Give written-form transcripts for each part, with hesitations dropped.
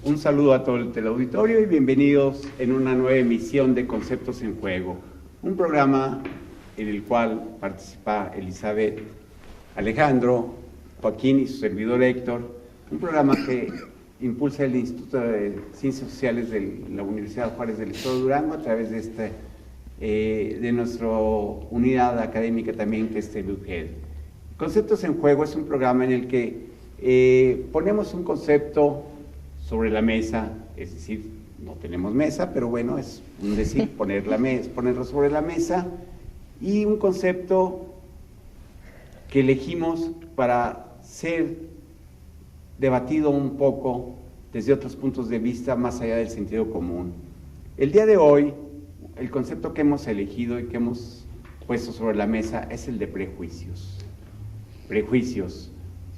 Un saludo a todo el teleauditorio y bienvenidos en una nueva emisión de Conceptos en Juego, un programa en el cual participa Elizabeth, Alejandro, Joaquín y su servidor Héctor, un programa que impulsa el Instituto de Ciencias Sociales de la Universidad Juárez del Estado de Durango a través de nuestra unidad académica también, que es TELUGED. Conceptos en Juego es un programa en el que ponemos un concepto sobre la mesa, es decir, no tenemos mesa, pero bueno, es un decir, ponerlo sobre la mesa, y un concepto que elegimos para ser debatido un poco desde otros puntos de vista más allá del sentido común. El día de hoy, el concepto que hemos elegido y que hemos puesto sobre la mesa es el de prejuicios. Prejuicios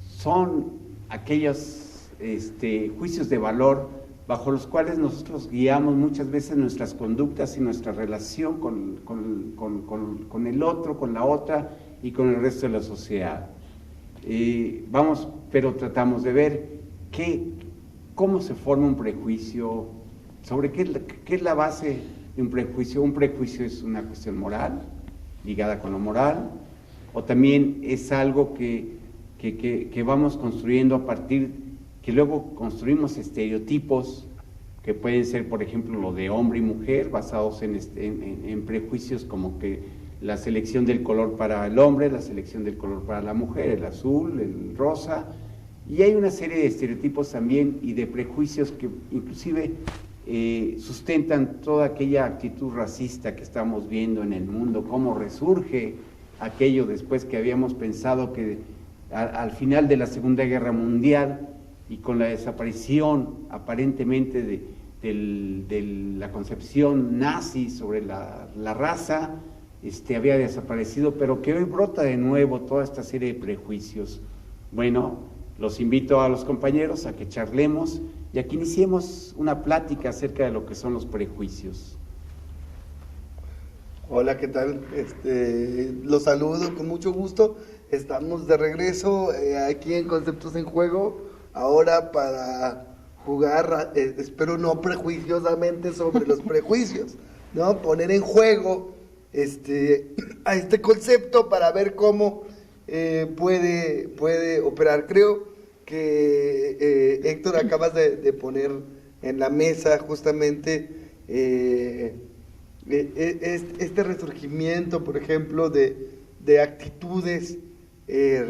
son aquellos juicios de valor bajo los cuales nosotros guiamos muchas veces nuestras conductas y nuestra relación con el otro, con la otra y con el resto de la sociedad. Pero tratamos de ver cómo se forma un prejuicio, sobre qué es la base de un prejuicio. Un prejuicio es una cuestión moral, ligada con lo moral, o también es algo que vamos construyendo a partir, que luego construimos estereotipos que pueden ser, por ejemplo, lo de hombre y mujer, basados en prejuicios como que la selección del color para el hombre, la selección del color para la mujer, el azul, el rosa, y hay una serie de estereotipos también y de prejuicios que inclusive sustentan toda aquella actitud racista que estamos viendo en el mundo, cómo resurge aquello después que habíamos pensado que al final de la Segunda Guerra Mundial y con la desaparición aparentemente de la concepción nazi sobre la raza, había desaparecido, pero que hoy brota de nuevo toda esta serie de prejuicios. Bueno, los invito a los compañeros a que charlemos y a que iniciemos una plática acerca de lo que son los prejuicios. Hola, ¿qué tal? Los saludo con mucho gusto. Estamos de regreso aquí en Conceptos en Juego, ahora para jugar, espero no prejuiciosamente sobre los prejuicios, ¿no? Poner en juego a este concepto para ver cómo puede operar. Creo que Héctor, acabas de poner en la mesa justamente este resurgimiento, por ejemplo, de actitudes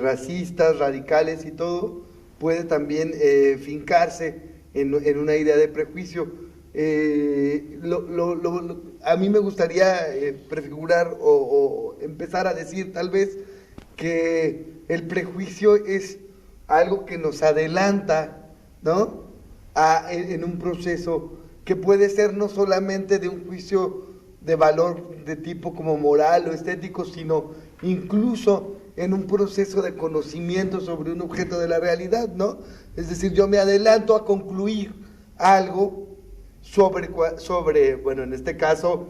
racistas, radicales y todo, puede también fincarse en una idea de prejuicio. A mí me gustaría prefigurar o empezar a decir tal vez que el prejuicio es algo que nos adelanta, ¿no?, en un proceso que puede ser no solamente de un juicio de valor de tipo como moral o estético, sino incluso en un proceso de conocimiento sobre un objeto de la realidad, ¿no? Es decir, yo me adelanto a concluir algo sobre bueno, en este caso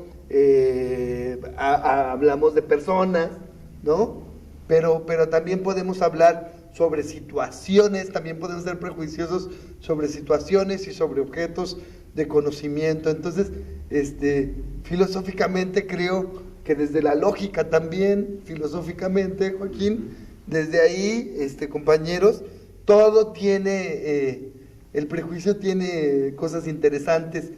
hablamos de personas, ¿no? Pero también podemos hablar sobre situaciones, también podemos ser prejuiciosos sobre situaciones y sobre objetos de conocimiento. Entonces, filosóficamente creo que desde la lógica también, filosóficamente, Joaquín, desde ahí, compañeros, todo tiene, el prejuicio tiene cosas interesantes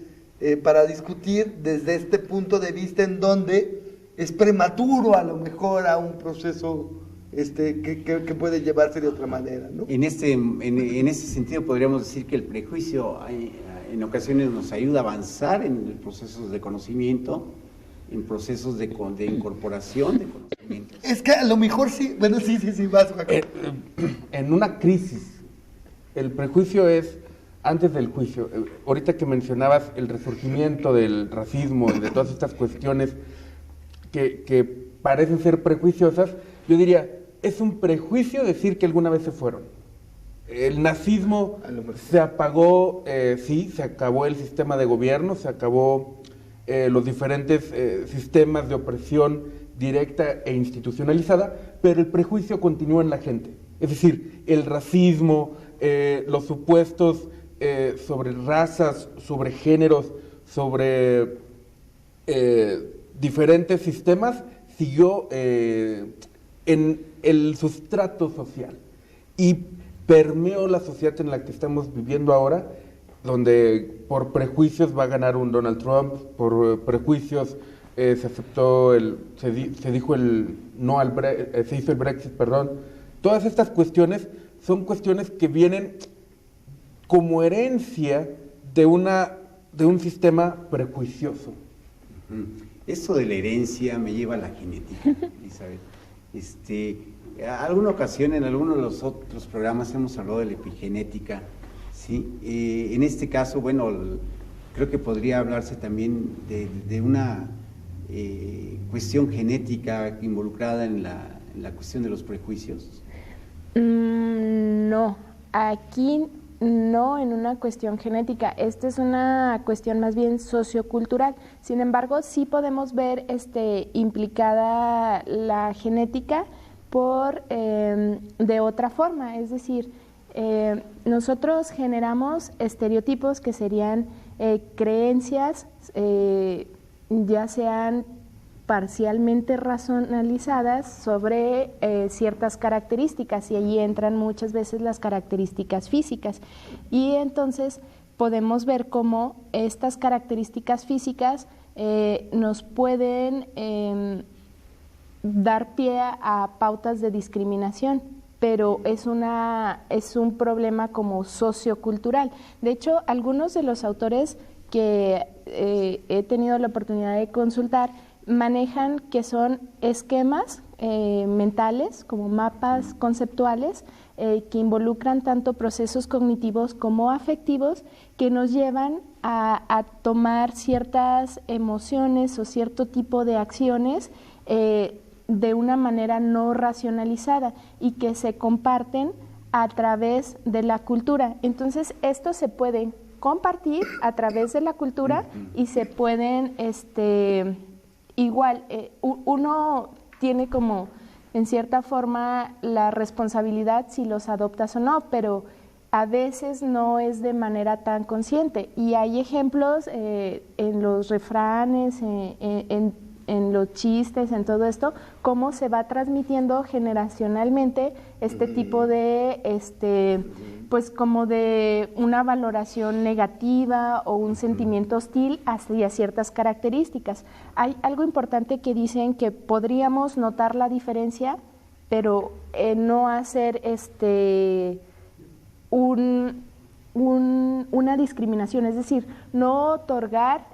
para discutir desde este punto de vista en donde es prematuro a lo mejor a un proceso que puede llevarse de otra manera, ¿no? En ese sentido podríamos decir que el prejuicio en ocasiones nos ayuda a avanzar en el proceso de conocimiento, en procesos de incorporación de conocimiento. Es que a lo mejor sí, bueno, sí, vas, Joaquín. En una crisis, el prejuicio es antes del juicio, ahorita que mencionabas el resurgimiento del racismo y de todas estas cuestiones que parecen ser prejuiciosas, yo diría, es un prejuicio decir que alguna vez se fueron. El nazismo se apagó, sí, se acabó el sistema de gobierno, se acabó los diferentes sistemas de opresión directa e institucionalizada, pero el prejuicio continúa en la gente. Es decir, el racismo, los supuestos sobre razas, sobre géneros, sobre diferentes sistemas, siguió en el sustrato social y permeó la sociedad en la que estamos viviendo ahora, donde por prejuicios va a ganar un Donald Trump, por prejuicios se aceptó se dijo el no al se hizo el Brexit, perdón. Todas estas cuestiones son cuestiones que vienen como herencia de un sistema prejuicioso. Eso de la herencia me lleva a la genética, Elizabeth. Alguna ocasión en alguno de los otros programas hemos hablado de la epigenética, ¿sí? En este caso, bueno, creo que podría hablarse también de una cuestión genética involucrada en la cuestión de los prejuicios. No, aquí no en una cuestión genética, esta es una cuestión más bien sociocultural. Sin embargo, sí podemos ver implicada la genética de otra forma, es decir, nosotros generamos estereotipos que serían creencias, ya sean parcialmente racionalizadas sobre ciertas características, y allí entran muchas veces las características físicas, y entonces podemos ver cómo estas características físicas nos pueden dar pie a pautas de discriminación, pero es un problema como sociocultural. De hecho, algunos de los autores que he tenido la oportunidad de consultar manejan que son esquemas mentales, como mapas conceptuales, que involucran tanto procesos cognitivos como afectivos, que nos llevan a tomar ciertas emociones o cierto tipo de acciones de una manera no racionalizada y que se comparten a través de la cultura. Entonces, esto se puede compartir a través de la cultura y se pueden, uno tiene como, en cierta forma, la responsabilidad si los adoptas o no, pero a veces no es de manera tan consciente. Y hay ejemplos en los refranes, en los chistes, en todo esto, cómo se va transmitiendo generacionalmente este tipo de, pues como de una valoración negativa o un sentimiento hostil hacia ciertas características. Hay algo importante que dicen que podríamos notar la diferencia, pero no hacer una discriminación, es decir, no otorgar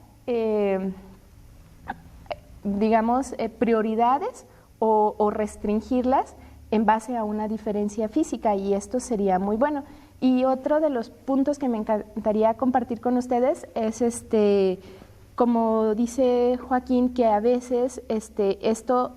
digamos, prioridades o restringirlas en base a una diferencia física, y esto sería muy bueno. Y otro de los puntos que me encantaría compartir con ustedes es como dice Joaquín, que a veces esto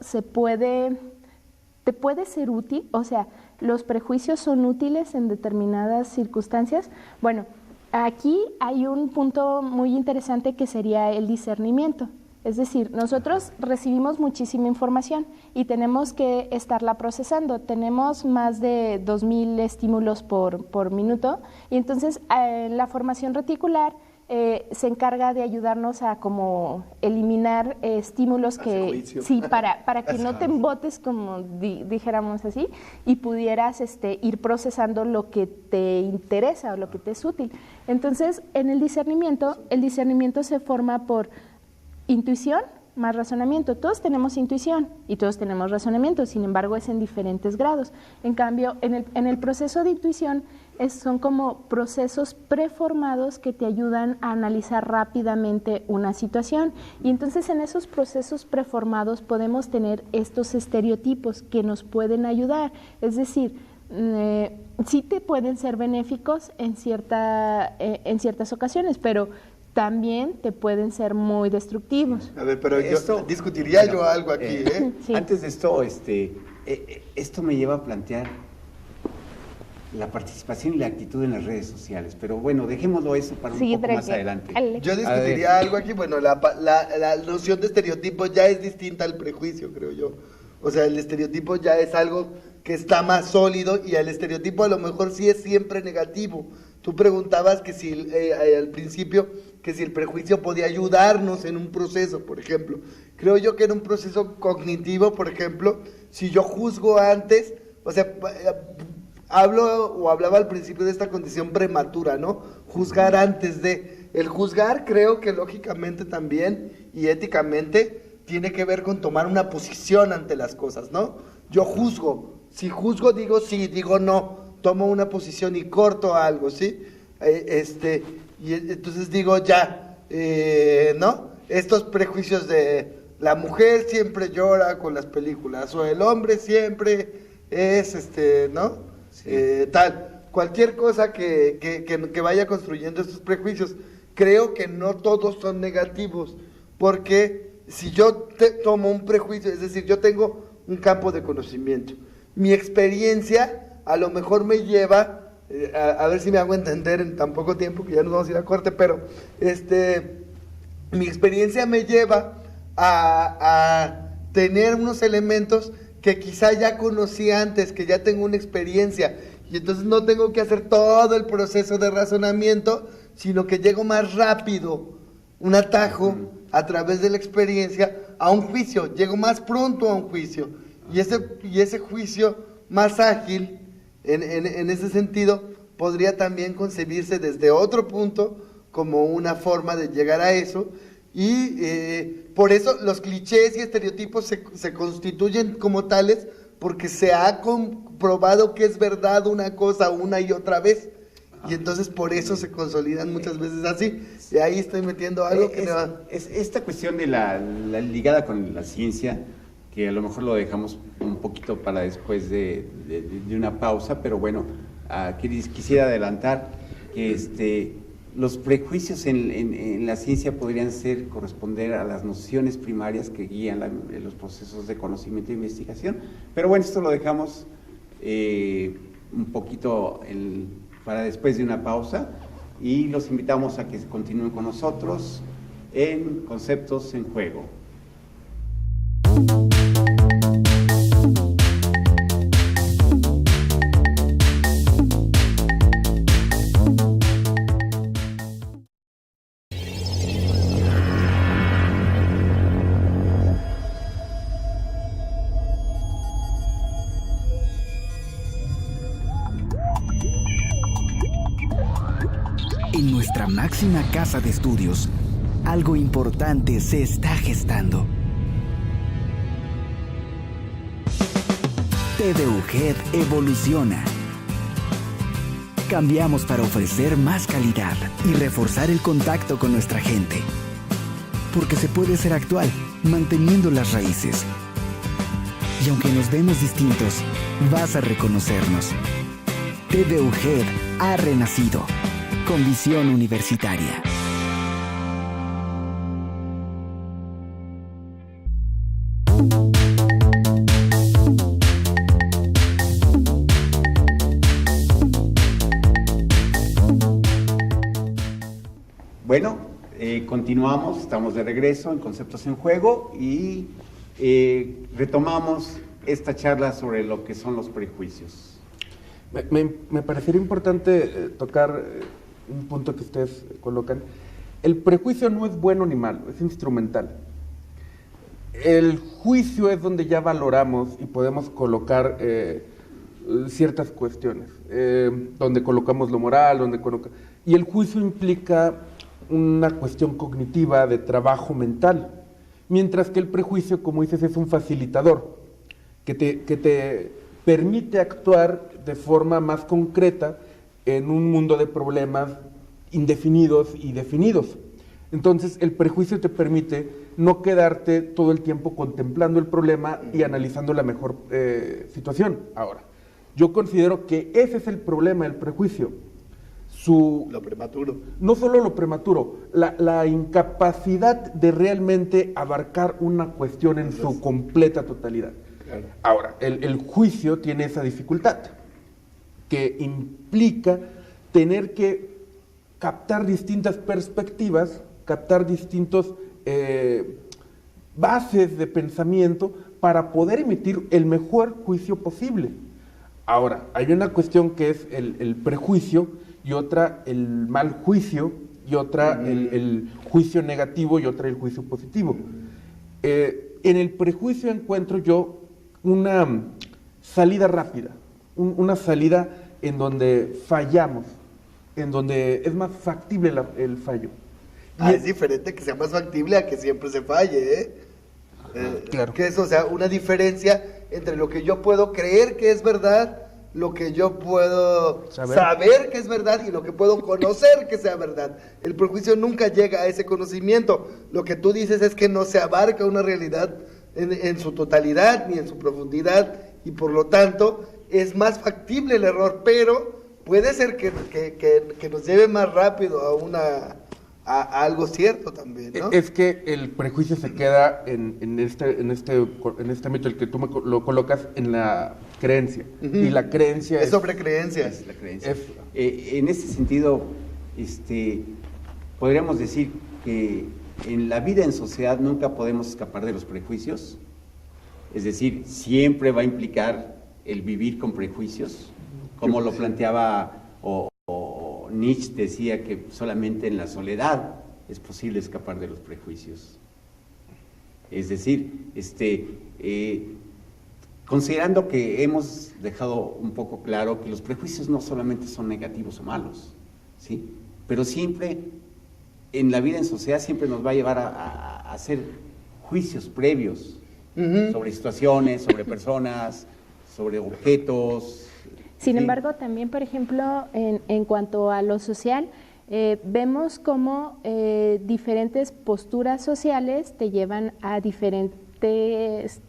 te puede ser útil, o sea, los prejuicios son útiles en determinadas circunstancias. Bueno, aquí hay un punto muy interesante que sería el discernimiento. Es decir, nosotros recibimos muchísima información y tenemos que estarla procesando. Tenemos más de 2000 estímulos por minuto, y entonces la formación reticular se encarga de ayudarnos a como eliminar estímulos que sí, para que no te embotes, como dijéramos así, y pudieras ir procesando lo que te interesa o lo que te es útil. Entonces, en el discernimiento se forma por intuición más razonamiento. Todos tenemos intuición y todos tenemos razonamiento, sin embargo es en diferentes grados. En cambio, en el proceso de intuición son como procesos preformados que te ayudan a analizar rápidamente una situación, y entonces en esos procesos preformados podemos tener estos estereotipos que nos pueden ayudar. Es decir, sí te pueden ser benéficos en ciertas ocasiones, pero también te pueden ser muy destructivos. A ver, pero yo discutiría yo algo aquí, ¿eh? Sí. Antes de esto, esto me lleva a plantear la participación y la actitud en las redes sociales, pero bueno, dejémoslo eso para un poco más adelante. Yo discutiría algo aquí, bueno, la noción de estereotipo ya es distinta al prejuicio, creo yo. O sea, el estereotipo ya es algo que está más sólido y el estereotipo a lo mejor sí es siempre negativo. Tú preguntabas que si al principio, que si el prejuicio podía ayudarnos en un proceso, por ejemplo. Creo yo que en un proceso cognitivo, por ejemplo, si yo juzgo antes, o sea, hablaba al principio de esta condición prematura, ¿no? Juzgar antes de. El juzgar creo que lógicamente también y éticamente tiene que ver con tomar una posición ante las cosas, ¿no? Yo juzgo. Si juzgo, digo sí, digo no. Tomo una posición y corto algo, ¿sí? Y entonces digo ya, ¿no? Estos prejuicios de la mujer siempre llora con las películas o el hombre siempre es, ¿no? Sí. Tal. Cualquier cosa que vaya construyendo estos prejuicios. Creo que no todos son negativos, porque si yo tomo un prejuicio, es decir, yo tengo un campo de conocimiento, mi experiencia a lo mejor me lleva, a ver si me hago entender en tan poco tiempo que ya nos vamos a ir a corte, pero mi experiencia me lleva a tener unos elementos que quizá ya conocí antes, que ya tengo una experiencia, y entonces no tengo que hacer todo el proceso de razonamiento, sino que llego más rápido, un atajo a través de la experiencia a un juicio, llego más pronto a un juicio, y ese juicio más ágil, en ese sentido, podría también concebirse desde otro punto como una forma de llegar a eso, y por eso los clichés y estereotipos se constituyen como tales, porque se ha comprobado que es verdad una cosa una y otra vez, y entonces por eso se consolidan muchas veces así, y ahí estoy metiendo algo que esta cuestión de la ligada con la ciencia, que a lo mejor lo dejamos un poquito para después de una pausa, pero bueno, quisiera adelantar que los prejuicios en la ciencia podrían corresponder a las nociones primarias que guían los procesos de conocimiento e investigación, pero bueno, esto lo dejamos un poquito para después de una pausa, y los invitamos a que continúen con nosotros en Conceptos en Juego. En nuestra máxima casa de estudios, algo importante se está gestando. TVUGED evoluciona. Cambiamos para ofrecer más calidad y reforzar el contacto con nuestra gente. Porque se puede ser actual, manteniendo las raíces. Y aunque nos vemos distintos, vas a reconocernos. TVUGED ha renacido. Con visión universitaria. Bueno, continuamos, estamos de regreso en Conceptos en Juego y retomamos esta charla sobre lo que son los prejuicios. Me parecería importante tocar un punto que ustedes colocan. El prejuicio no es bueno ni malo, es instrumental. El juicio es donde ya valoramos y podemos colocar ciertas cuestiones, donde colocamos lo moral, y el juicio implica una cuestión cognitiva de trabajo mental, mientras que el prejuicio, como dices, es un facilitador que te permite actuar de forma más concreta en un mundo de problemas indefinidos y definidos. Entonces, el prejuicio te permite no quedarte todo el tiempo contemplando el problema y analizando la mejor situación. Ahora, Yo considero que ese es el problema del prejuicio. Lo prematuro. No solo lo prematuro, la incapacidad de realmente abarcar una cuestión en su completa totalidad. Claro. Ahora, el juicio tiene esa dificultad, que implica tener que captar distintas perspectivas, captar distintos bases de pensamiento para poder emitir el mejor juicio posible. Ahora, hay una cuestión que es el prejuicio, y otra el mal juicio, y otra el juicio negativo, y otra el juicio positivo. En el prejuicio encuentro yo una salida rápida, una salida en donde fallamos, en donde es más factible el fallo. Es diferente que sea más factible a que siempre se falle, ¿eh? Claro. Que eso, o sea, una diferencia entre lo que yo puedo creer que es verdad, lo que yo puedo saber que es verdad y lo que puedo conocer que sea verdad. El prejuicio nunca llega a ese conocimiento. Lo que tú dices es que no se abarca una realidad en su totalidad ni en su profundidad, y por lo tanto es más factible el error, pero puede ser que nos lleve más rápido a algo cierto también, ¿no? Es que el prejuicio se queda en este ámbito, el que tú lo colocas, en la creencia. Y la creencia es sobre creencias. Es la creencia. En ese sentido, podríamos decir que en la vida en sociedad nunca podemos escapar de los prejuicios. Es decir, siempre va a implicar el vivir con prejuicios, como lo planteaba Nietzsche decía que solamente en la soledad es posible escapar de los prejuicios. Es decir, considerando que hemos dejado un poco claro que los prejuicios no solamente son negativos o malos, ¿sí? Pero siempre, en la vida en sociedad, siempre nos va a llevar a hacer juicios previos sobre situaciones, sobre personas, sobre objetos. Sin embargo, también, por ejemplo, en cuanto a lo social, vemos cómo diferentes posturas sociales te llevan a diferentes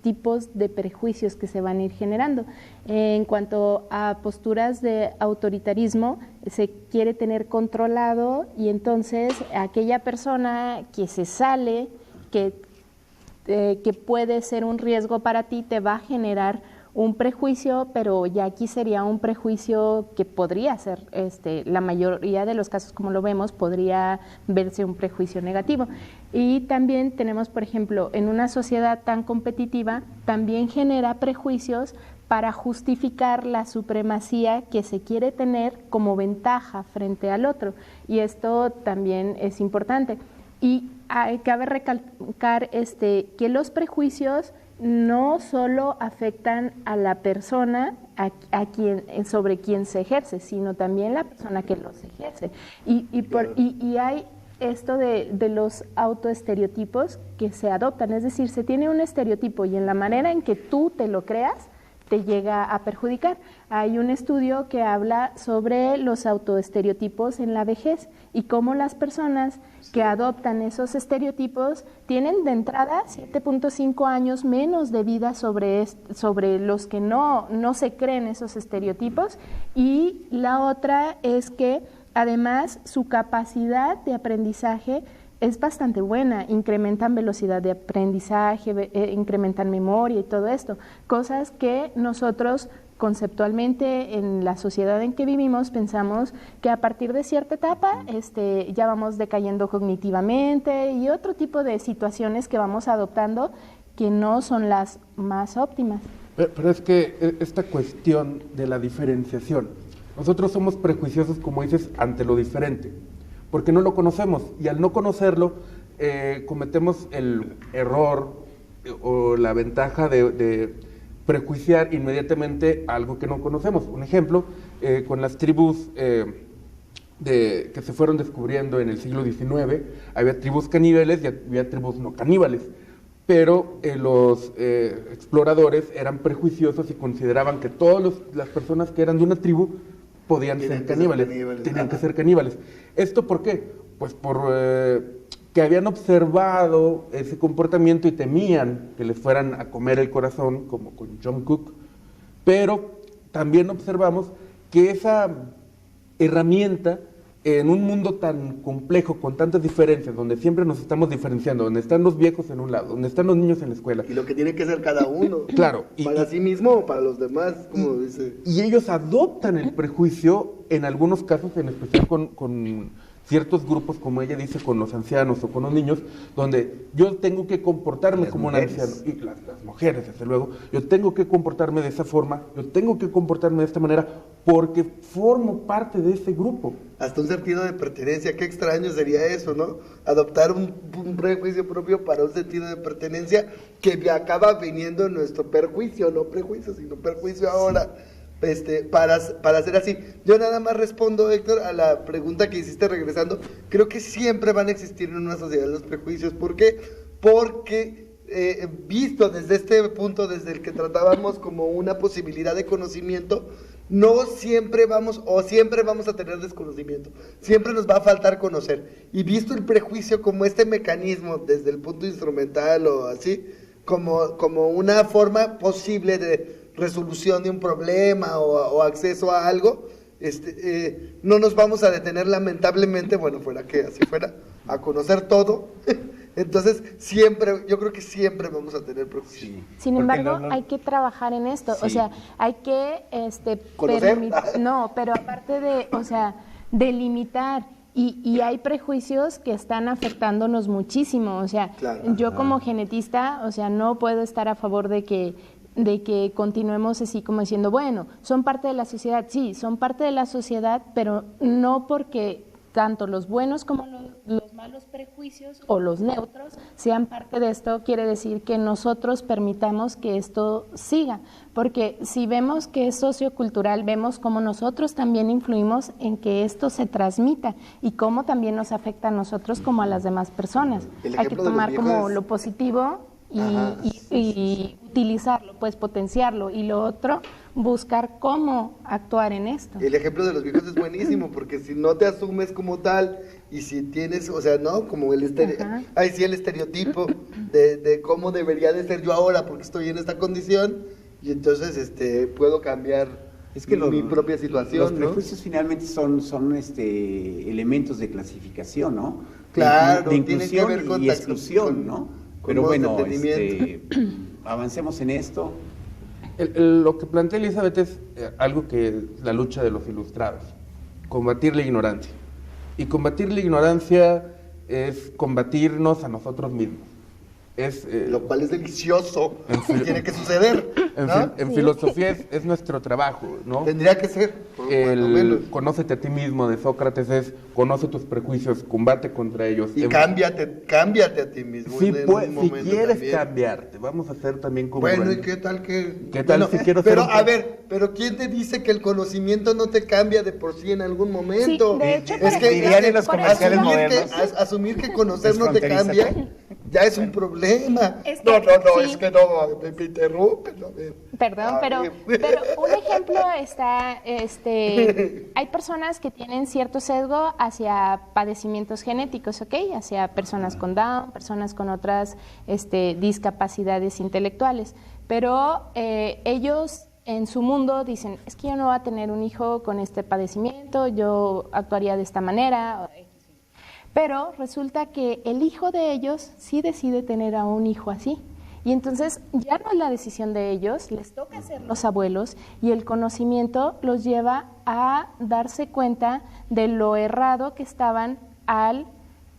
tipos de prejuicios que se van a ir generando. En cuanto a posturas de autoritarismo, se quiere tener controlado, y entonces aquella persona que se sale, que puede ser un riesgo para ti, te va a generar un prejuicio, pero ya aquí sería un prejuicio que podría ser, la mayoría de los casos, como lo vemos, podría verse un prejuicio negativo. Y también tenemos, por ejemplo, en una sociedad tan competitiva, también genera prejuicios para justificar la supremacía que se quiere tener como ventaja frente al otro, y esto también es importante. Y cabe recalcar que los prejuicios no solo afectan a la persona sobre quien se ejerce, sino también la persona que los ejerce. Y hay esto de los autoestereotipos que se adoptan, es decir, se tiene un estereotipo y en la manera en que tú te lo creas, te llega a perjudicar. Hay un estudio que habla sobre los autoestereotipos en la vejez y cómo las personas que adoptan esos estereotipos tienen de entrada 7.5 años menos de vida sobre los que no se creen esos estereotipos, y la otra es que además su capacidad de aprendizaje es bastante buena, incrementan velocidad de aprendizaje, incrementan memoria y todo esto, cosas que nosotros conceptualmente en la sociedad en que vivimos pensamos que a partir de cierta etapa ya vamos decayendo cognitivamente, y otro tipo de situaciones que vamos adoptando que no son las más óptimas. Pero es que esta cuestión de la diferenciación, nosotros somos prejuiciosos, como dices, ante lo diferente, porque no lo conocemos, y al no conocerlo cometemos el error o la ventaja de prejuiciar inmediatamente algo que no conocemos. Un ejemplo, con las tribus que se fueron descubriendo en el siglo XIX, había tribus caníbales y había tribus no caníbales, pero los exploradores eran prejuiciosos y consideraban que todas las personas que eran de una tribu podían ser caníbales, tenían que ser caníbales. ¿Esto por qué? Pues por que habían observado ese comportamiento y temían que les fueran a comer el corazón, como con John Cook, pero también observamos que esa herramienta, en un mundo tan complejo, con tantas diferencias, donde siempre nos estamos diferenciando, donde están los viejos en un lado, donde están los niños en la escuela. Y lo que tiene que ser cada uno. Claro. Para sí mismo o para los demás, como dice. Y ellos adoptan el prejuicio, en algunos casos, en especial con ciertos grupos, como ella dice, con los ancianos o con los niños, donde yo tengo que comportarme como un anciano, y las mujeres, desde luego, yo tengo que comportarme de esa forma, yo tengo que comportarme de esta manera, porque formo parte de ese grupo. Hasta un sentido de pertenencia, qué extraño sería eso, ¿no? Adoptar un prejuicio propio para un sentido de pertenencia que acaba viniendo en nuestro perjuicio, no prejuicio, sino perjuicio ahora. Para ser así. Yo nada más respondo, Héctor, a la pregunta que hiciste regresando. Creo que siempre van a existir en una sociedad los prejuicios. ¿Por qué? Porque visto desde este punto, desde el que tratábamos como una posibilidad de conocimiento, no siempre vamos a tener desconocimiento, siempre nos va a faltar conocer. Y visto el prejuicio como este mecanismo desde el punto instrumental o así, como una forma posible de resolución de un problema o acceso a algo, no nos vamos a detener lamentablemente, bueno, fuera que así fuera, a conocer todo. Entonces, yo creo que siempre vamos a tener prejuicios. Sí. Sin embargo, hay que trabajar en esto, sí. O sea, hay que ¿conocer? No, pero aparte de, o sea, delimitar. Y hay prejuicios que están afectándonos muchísimo, o sea, claro, yo como genetista, o sea, no puedo estar a favor de que continuemos así como diciendo, bueno, son parte de la sociedad, sí, son parte de la sociedad, pero no porque tanto los buenos como los malos prejuicios o los neutros sean parte de esto, quiere decir que nosotros permitamos que esto siga, porque si vemos que es sociocultural, vemos cómo nosotros también influimos en que esto se transmita y cómo también nos afecta a nosotros como a las demás personas. Hay que tomar como lo positivo y utilizarlo, pues potenciarlo, y lo otro, buscar cómo actuar en esto. El ejemplo de los viejos es buenísimo, porque si no te asumes como tal, y si tienes, o sea, ¿no? Como el estereotipo de cómo debería de ser yo ahora, porque estoy en esta condición, y entonces puedo cambiar mi propia situación, los prejuicios finalmente son elementos de clasificación, ¿no? Claro, de tienen que inclusión ver con y exclusión, ¿no? Pero bueno, avancemos en esto. Lo que plantea Elizabeth es algo que la lucha de los ilustrados, combatir la ignorancia. Y combatir la ignorancia es combatirnos a nosotros mismos. Lo cual es delicioso, tiene que suceder, ¿no? En filosofía es nuestro trabajo, ¿no? Tendría que ser. Conócete a ti mismo de Sócrates es conoce tus prejuicios, combate contra ellos. Y cámbiate a ti mismo. Si quieres también cambiarte, vamos a hacer también como... Bueno, ¿y qué tal que...? ¿Qué tal si quiero pero, ser pero ¿quién te dice que el conocimiento no te cambia de por sí en algún momento? Sí, de hecho, es que dirían en los comerciales modernos. Asumir que conocer no te cambia, ya es un problema. Es no, sí. es que no, me interrumpen. Perdón, pero un ejemplo está, hay personas que tienen cierto sesgo hacia padecimientos genéticos, ¿ok? Hacia personas con Down, personas con otras discapacidades intelectuales, pero ellos en su mundo dicen, es que yo no voy a tener un hijo con este padecimiento, yo actuaría de esta manera. Pero resulta que el hijo de ellos sí decide tener a un hijo así. Y entonces ya no es la decisión de ellos, les toca ser los abuelos y el conocimiento los lleva a darse cuenta de lo errado que estaban al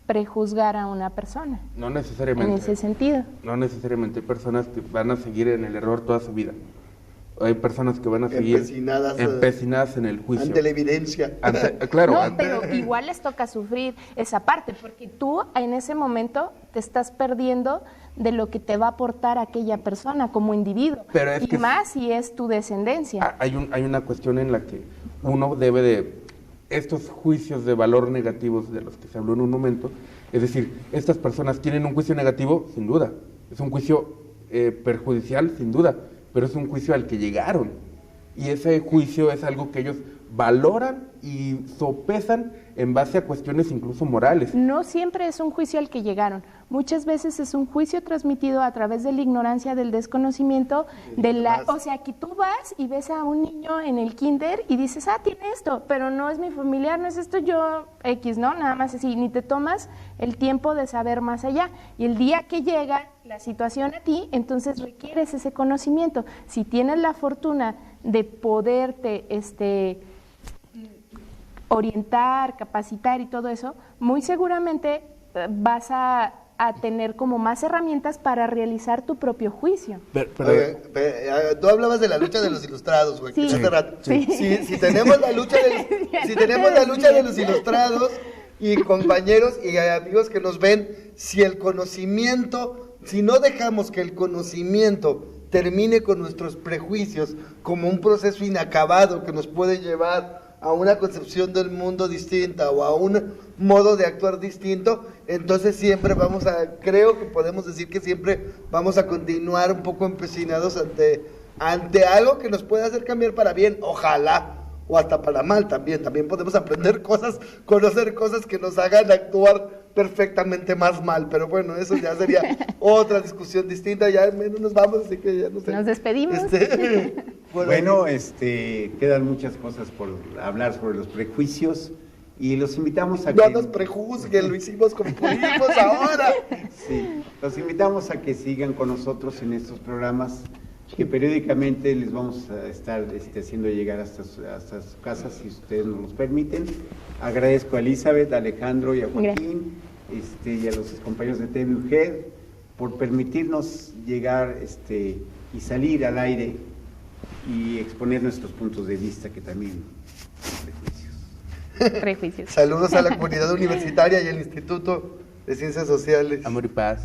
prejuzgar a una persona. No necesariamente. En ese sentido. No necesariamente. Hay personas que van a seguir en el error toda su vida. Hay personas que van a seguir empecinadas en el juicio. Ante la evidencia. Claro. No, pero igual les toca sufrir esa parte, porque tú en ese momento te estás perdiendo de lo que te va a aportar aquella persona como individuo. Pero es que más si es tu descendencia. Hay una cuestión en la que uno debe de... Estos juicios de valor negativos de los que se habló en un momento, es decir, estas personas tienen un juicio negativo, sin duda. Es un juicio perjudicial, sin duda. Pero es un juicio al que llegaron, y ese juicio es algo que ellos valoran y sopesan en base a cuestiones incluso morales. No siempre es un juicio al que llegaron. Muchas veces es un juicio transmitido a través de la ignorancia, del desconocimiento, o sea, que tú vas y ves a un niño en el kinder y dices, tiene esto, pero no es mi familiar, no es esto, yo X, ¿no? Nada más así, ni te tomas el tiempo de saber más allá. Y el día que llega la situación a ti, entonces requieres ese conocimiento. Si tienes la fortuna de poderte, orientar, capacitar y todo eso, muy seguramente vas a tener como más herramientas para realizar tu propio juicio. Tú hablabas de la lucha de los ilustrados, güey, sí. Hace rato. Sí. Si tenemos la lucha de los ilustrados y compañeros y amigos que nos ven, si no dejamos que el conocimiento termine con nuestros prejuicios como un proceso inacabado que nos puede llevar a una concepción del mundo distinta o a un modo de actuar distinto, entonces siempre creo que podemos decir que siempre vamos a continuar un poco empecinados ante algo que nos puede hacer cambiar para bien, ojalá, o hasta para mal también podemos aprender cosas, conocer cosas que nos hagan actuar perfectamente más mal, pero bueno, eso ya sería otra discusión distinta, ya menos nos vamos, así que ya no sé. Nos despedimos. Bueno, quedan muchas cosas por hablar sobre los prejuicios y los invitamos a que... No nos prejuzguen, lo hicimos como pudimos ahora. Sí, los invitamos a que sigan con nosotros en estos programas que periódicamente les vamos a estar haciendo llegar hasta sus casas, si ustedes nos los permiten. Agradezco a Elizabeth, a Alejandro y a Joaquín y a los compañeros de TV UGED por permitirnos llegar y salir al aire y exponer nuestros puntos de vista, que también son prejuicios. Saludos a la comunidad universitaria y al Instituto de Ciencias Sociales. Amor y paz.